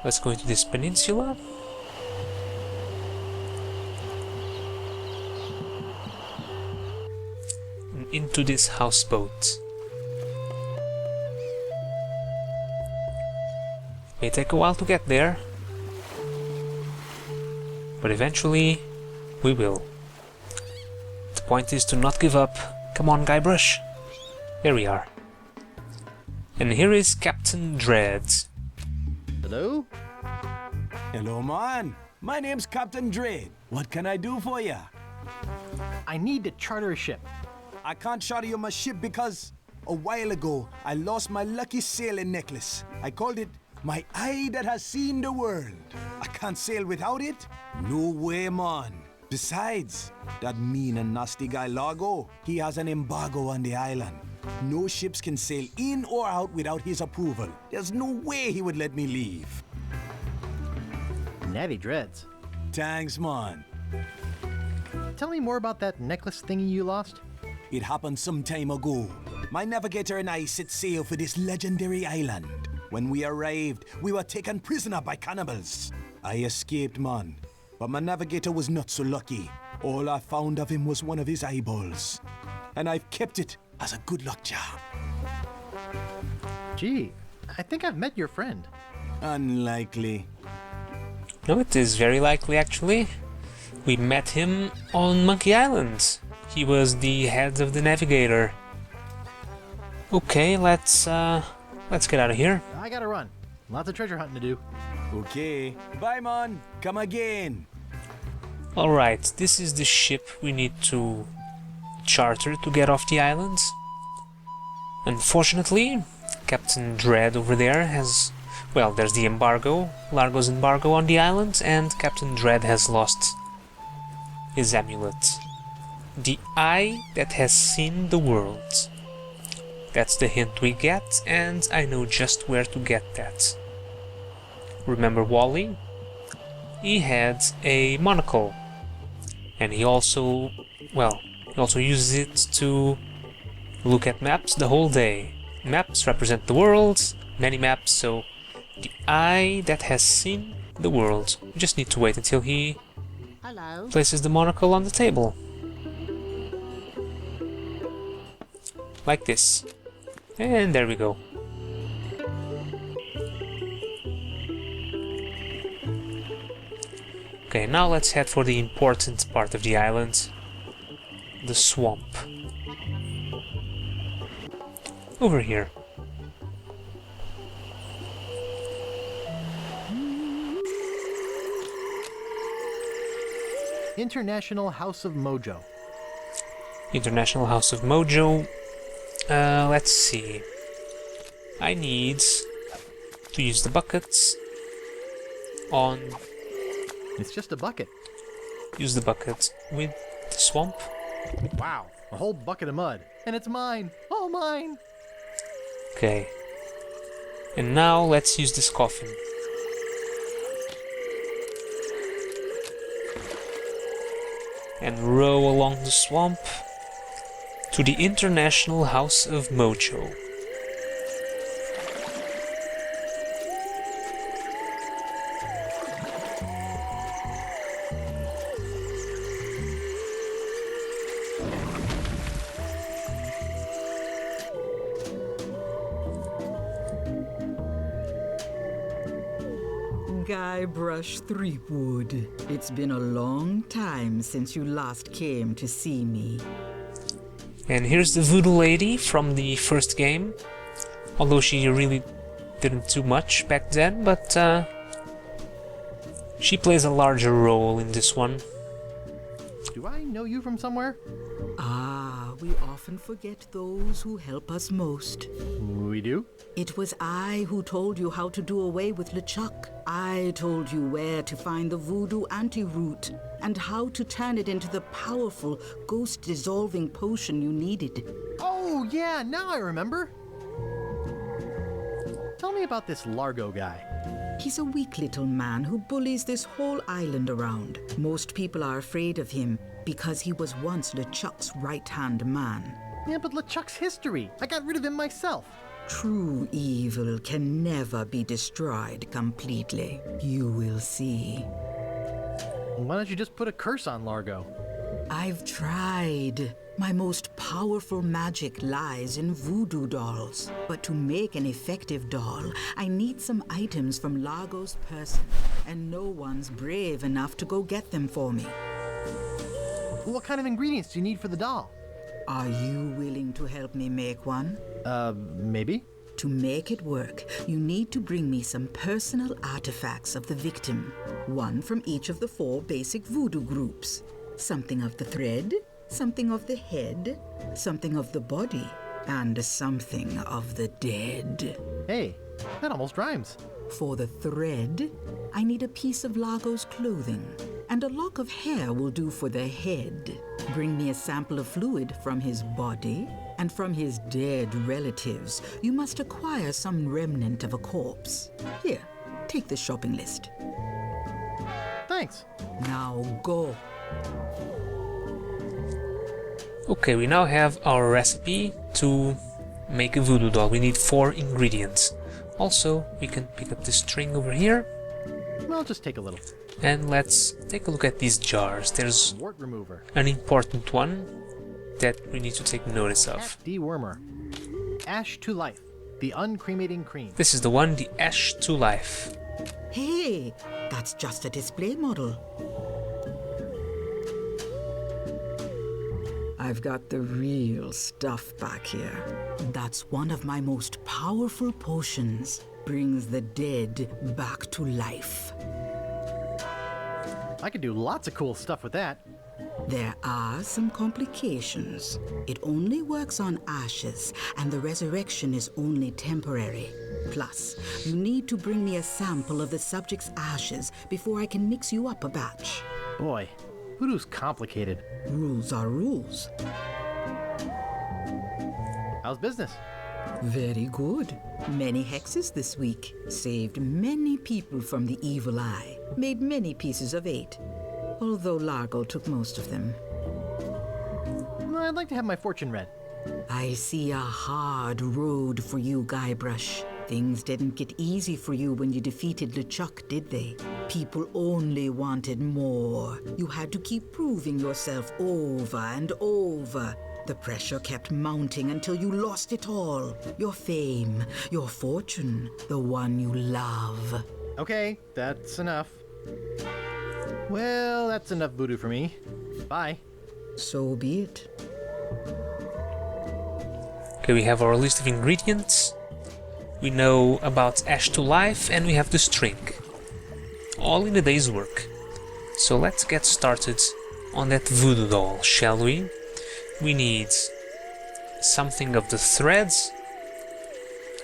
Let's go into this peninsula. And into this houseboat. May take a while to get there, but eventually we will. The point is to not give up. Come on, Guybrush. Here we are. And here is Captain Dread. Hello? Hello, man. My name's Captain Dread. What can I do for ya? I need to charter a ship. I can't charter you my ship because a while ago I lost my lucky sailing necklace. I called it my eye that has seen the world. I can't sail without it? No way, man. Besides, that mean and nasty guy Largo, he has an embargo on the island. No ships can sail in or out without his approval. There's no way he would let me leave. Natty dreads. Thanks, man. Tell me more about that necklace thingy you lost. It happened some time ago. My navigator and I set sail for this legendary island. When we arrived, we were taken prisoner by cannibals. I escaped, man. But my navigator was not so lucky. All I found of him was one of his eyeballs. And I've kept it as a good luck charm. Gee, I think I've met your friend. Unlikely. No, it is very likely actually. We met him on Monkey Island. He was the head of the navigator. Okay, let's get out of here. I gotta run. Lots of treasure hunting to do. Okay. Bye, man. Come again. Alright, this is the ship we need to charter to get off the island. Unfortunately, Captain Dread over there has... Well, there's the embargo, Largo's embargo on the island, and Captain Dread has lost his amulet. The eye that has seen the world. That's the hint we get, and I know just where to get that. Remember Wally? He had a monocle. And he also, well, he also uses it to look at maps the whole day. Maps represent the world, many maps, so the eye that has seen the world. We just need to wait until he places the monocle on the table. Like this. And there we go. Okay, now let's head for the important part of the island. The swamp. Over here. International House of Mojo. International House of Mojo. Let's see. I need to use the buckets on... It's just a bucket. Use the bucket with the swamp. Wow, a whole bucket of mud. And it's mine. All mine. Okay. And now let's use this coffin. And row along the swamp to the International House of Mojo. Guybrush Threepwood, it's been a long time since you last came to see me. And here's the voodoo lady from the first game. Although she really didn't do much back then, but she plays a larger role in this one. Do I know you from somewhere? Ah, we often forget those who help us most. We do? It was I who told you how to do away with LeChuck. I told you where to find the voodoo antiroot and how to turn it into the powerful ghost-dissolving potion you needed. Oh, yeah, now I remember. Tell me about this Largo guy. He's a weak little man who bullies this whole island around. Most people are afraid of him because he was once LeChuck's right-hand man. Yeah, but LeChuck's history. I got rid of him myself. True evil can never be destroyed completely. You will see. Why don't you just put a curse on Largo? I've tried. My most powerful magic lies in voodoo dolls. But to make an effective doll, I need some items from Largo's person, and no one's brave enough to go get them for me. What kind of ingredients do you need for the doll? Are you willing to help me make one? Maybe? To make it work, you need to bring me some personal artifacts of the victim. One from each of the 4 basic voodoo groups. Something of the thread, something of the head, something of the body, and something of the dead. Hey, that almost rhymes. For the thread, I need a piece of Largo's clothing, and a lock of hair will do for the head. Bring me a sample of fluid from his body, and from his dead relatives, you must acquire some remnant of a corpse. Here, take the shopping list. Thanks. Now go. Okay, we now have our recipe to make a voodoo doll. We need 4 ingredients. Also, we can pick up the string over here. I'll just take a little. And let's take a look at these jars. There's Wart remover. an important one that we need to take notice Cat of. dewormer. Ash to life. The uncremating cream. This is the one, the Ash to Life. Hey, that's just a display model. I've got the real stuff back here. That's one of my most powerful potions. Brings the dead back to life. I could do lots of cool stuff with that. There are some complications. It only works on ashes, and the resurrection is only temporary. Plus, you need to bring me a sample of the subject's ashes before I can mix you up a batch. Boy, voodoo's complicated. Rules are rules. How's business? Very good. Many hexes this week. Saved many people from the evil eye. Made many pieces of 8. Although Largo took most of them. I'd like to have my fortune read. I see a hard road for you, Guybrush. Things didn't get easy for you when you defeated LeChuck, did they? People only wanted more. You had to keep proving yourself over and over. The pressure kept mounting until you lost it all. Your fame, your fortune, the one you love. Okay, that's enough. Well, that's enough voodoo for me. Bye. So be it. Okay, we have our list of ingredients. We know about Ash to Life, and we have the string. All in a day's work. So let's get started on that voodoo doll, shall we? We need something of the threads,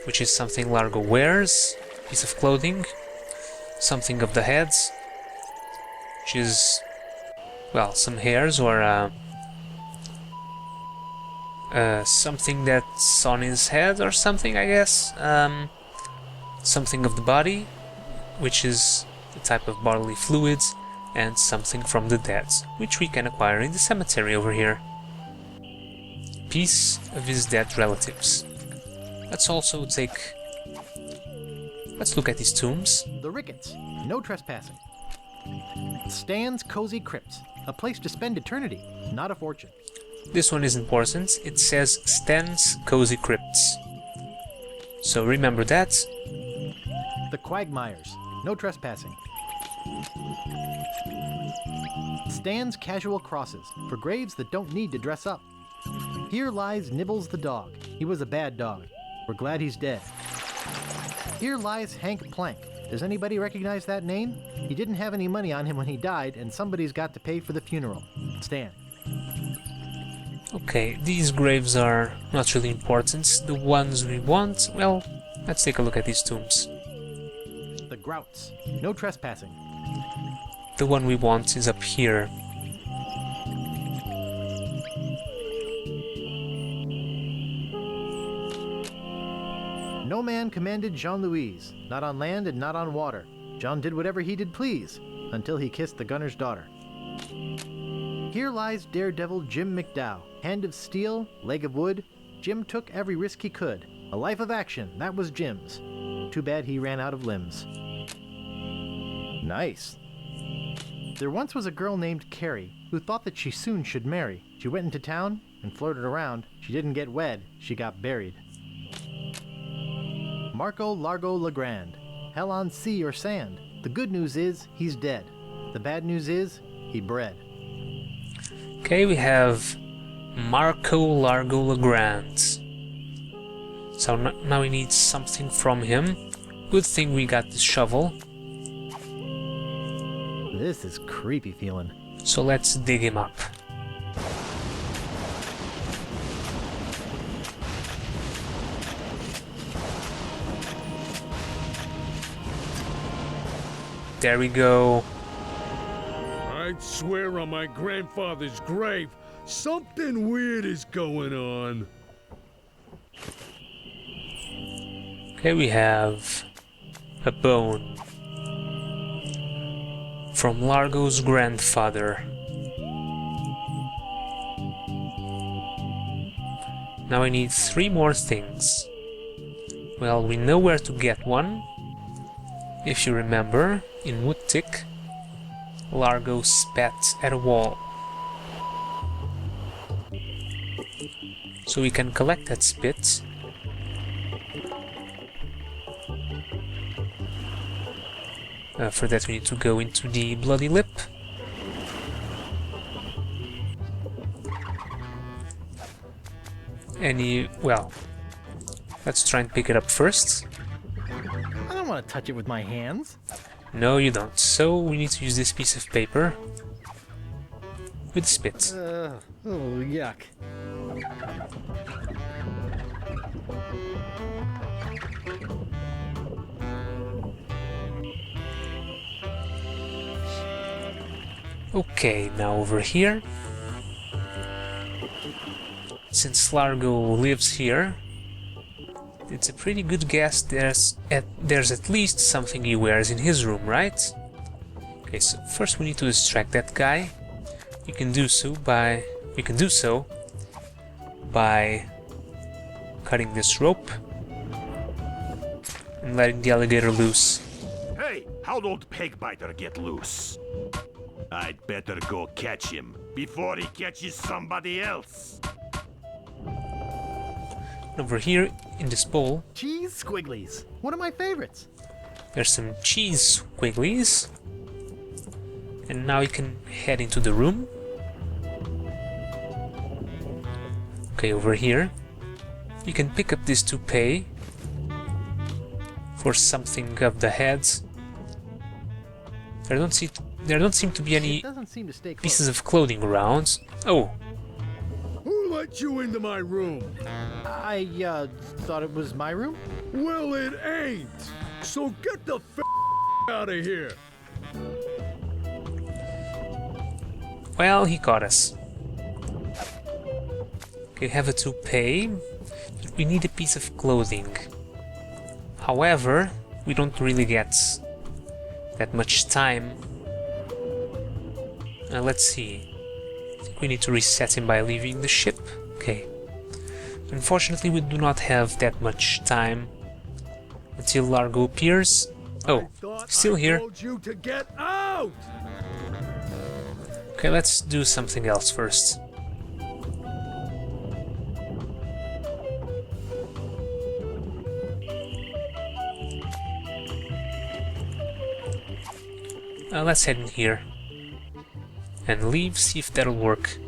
which is something Largo wears, piece of clothing, something of the heads, which is, well, some hairs or something that's on his head or something, I guess. Something of the body, which is the type of bodily fluids, and something from the dead, which we can acquire in the cemetery over here. Piece of his dead relatives. Let's also let's look at these tombs. The Ricketts. No trespassing. Stan's Cozy Crypts. A place to spend eternity, not a fortune. This one is important. It says Stan's Cozy Crypts. So remember that. The Quagmires. No trespassing. Stan's Casual Crosses. For graves that don't need to dress up. Here lies Nibbles the dog. He was a bad dog. We're glad he's dead. Here lies Hank Plank. Does anybody recognize that name? He didn't have any money on him when he died, and somebody's got to pay for the funeral. Stan. Okay, these graves are not really important. The ones we want, well, let's take a look at these tombs. The Grouts. No trespassing. The one we want is up here. No man commanded Jean-Louise, not on land and not on water. John did whatever he did please, until he kissed the gunner's daughter. Here lies daredevil Jim McDowell, hand of steel, leg of wood. Jim took every risk he could. A life of action, that was Jim's. Too bad he ran out of limbs. Nice. There once was a girl named Carrie who thought that she soon should marry. She went into town and flirted around. She didn't get wed, she got buried. Marco Largo Legrand. Hell on sea or sand. The good news is, he's dead. The bad news is, he bred. Okay, we have Marco Largo Legrand. So now we need something from him. Good thing we got this shovel. This is creepy feeling. So let's dig him up. There we go. I'd swear on my grandfather's grave, something weird is going on. Okay, we have a bone from Largo's grandfather. Now I need 3 more things. Well, we know where to get one. If you remember, in Woodtick, Largo spat at a wall. So we can collect that spit. For that we need to go into the Bloody Lip. Well, let's try and pick it up first. I don't want to touch it with my hands. No, you don't. So we need to use this piece of paper with spit. Oh, yuck. Okay, now over here. Since Largo lives here, it's a pretty good guess there's at least something he wears in his room, right? Okay, so first we need to distract that guy. We can do so by cutting this rope and letting the alligator loose. Hey, how'd old Pegbiter get loose? I'd better go catch him before he catches somebody else. Over here in this bowl, Cheese squigglies. One of my favorites. there's some cheese squigglies. And now we can head into the room. Okay, over here, you can pick up this toupee for something of the heads. There don't seem to be any It doesn't seem to stay close. pieces of clothing around. Oh, Who let you into my room? I thought it was my room. Well, it ain't. So get the out of here. well, he caught us. Okay, we have a toupee, but we need a piece of clothing. However, we don't really get that much time. Let's see. I think we need to reset him by leaving the ship. Okay. Unfortunately, we do not have that much time until Largo appears. Oh, still here. Told you to get out. Okay, let's do something else first. Let's head in here and leave, see if that'll work.